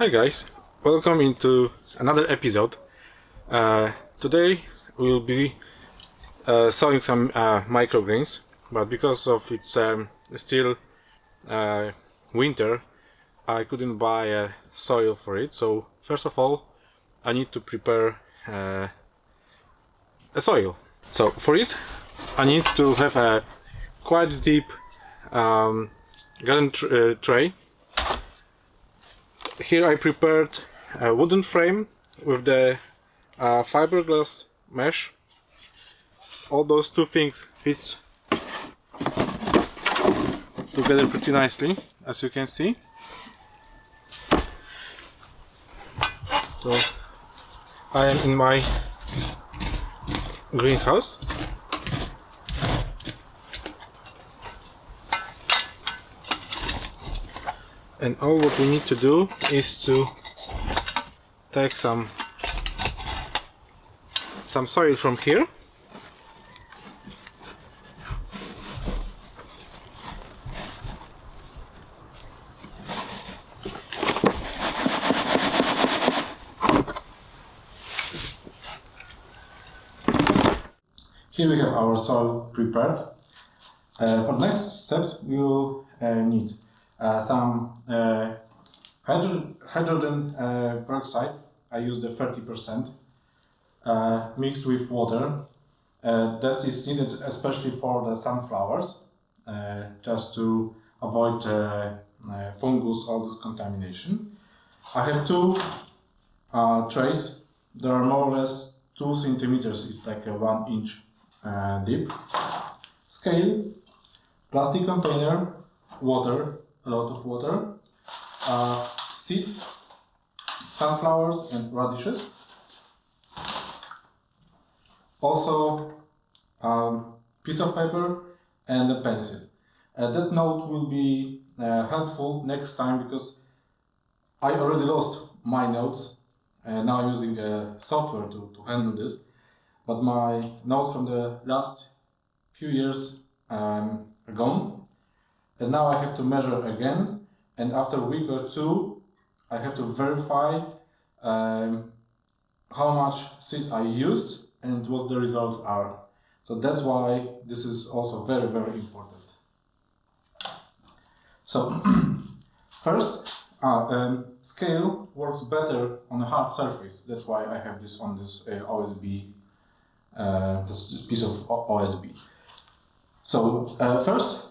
Hi guys, welcome into another episode. Today we'll be sowing some microgreens, but because of it's still winter, I couldn't buy soil for it. So first of all, I need to prepare a soil. So for it, I need to have a quite deep garden tray. Here I prepared a wooden frame with the fiberglass mesh. All those two things fit together pretty nicely, as you can see. So I am in my greenhouse. And all what we need to do is to take some soil from here. Here we have our soil prepared. For the next steps we will need some hydrogen peroxide. I used the 30% mixed with water. That is needed especially for the sunflowers, just to avoid fungus or this contamination. I have two trays. They are more or less 2 centimeters. It's like a 1 inch deep. Scale, plastic container, water, a lot of water, seeds, sunflowers and radishes. Also piece of paper and a pencil. That note will be helpful next time because I already lost my notes. Now I'm using a software to handle this, but my notes from the last few years are gone. And now I have to measure again, and after a week or two I have to verify how much seeds I used and what the results are. So that's why this is also very, very important. So first, scale works better on a hard surface. That's why I have this on this OSB, this piece of OSB. So first,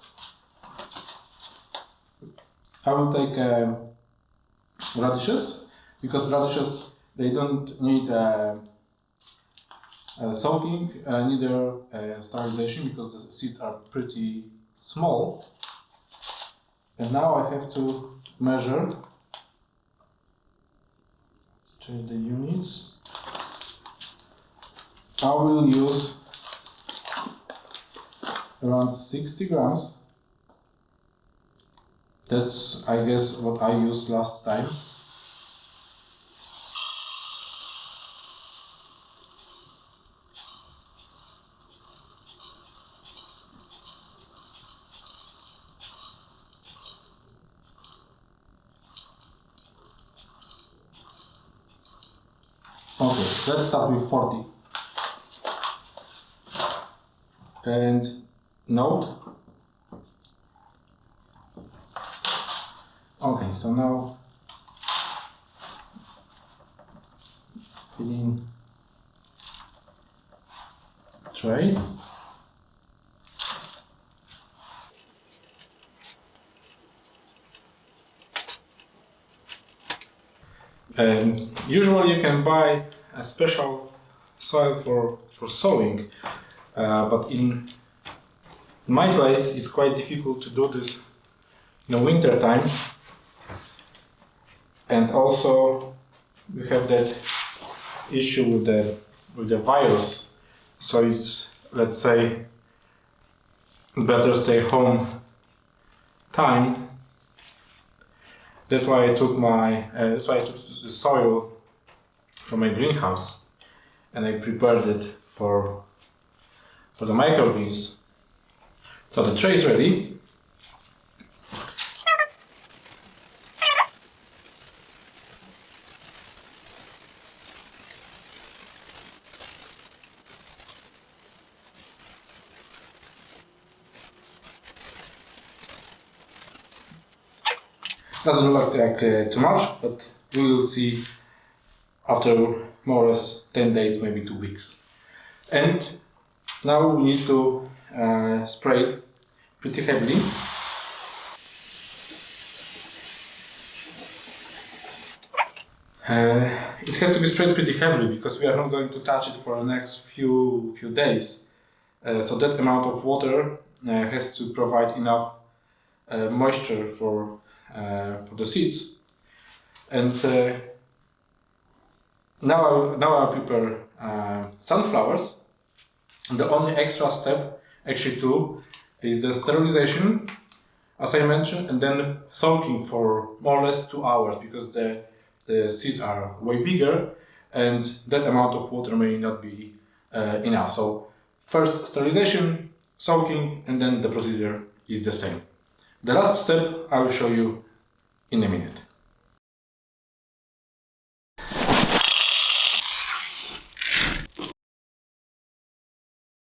I will take radishes, because radishes, they don't need soaking, neither sterilization, because the seeds are pretty small. And now I have to measure, let's check the units. I will use around 60 grams. That's, I guess, what I used last time. Okay, let's start with 40. And note. Okay, so now fill in tray. And usually you can buy a special soil for sowing, but in my place it's quite difficult to do this in the winter time. And also we have that issue with the virus, so it's, let's say, better stay home time. That's why I took the soil from my greenhouse and I prepared it for the microgreens. So the tray is ready. Doesn't look like too much, but we will see after more or less 10 days, maybe 2 weeks. And now we need to spray it pretty heavily. It has to be sprayed pretty heavily because we are not going to touch it for the next few days. So that amount of water has to provide enough moisture for the seeds. And now I prepare sunflowers. And the only extra step, actually two, is the sterilization, as I mentioned, and then soaking for more or less 2 hours because the seeds are way bigger and that amount of water may not be enough. So first sterilization, soaking, and then the procedure is the same. The last step I will show you in a minute.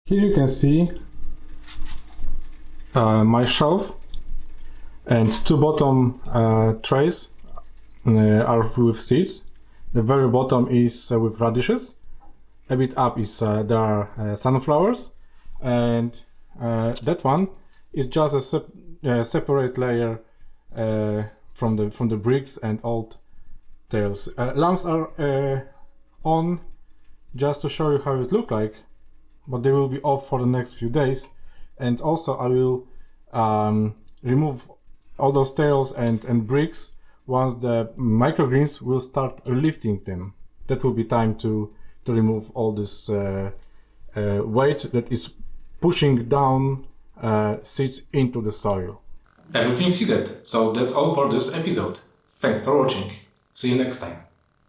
Here you can see my shelf, and two bottom trays are with seeds. The very bottom is with radishes. A bit up is there are sunflowers, and that one is just a separate layer from the bricks and old tails. Lamps are on just to show you how it look like, but they will be off for the next few days. And also I will remove all those tails and bricks once the microgreens will start lifting them. That will be time to remove all this weight that is pushing down seeds into the soil. Everything seeded. So that's all for this episode. Thanks for watching. See you next time.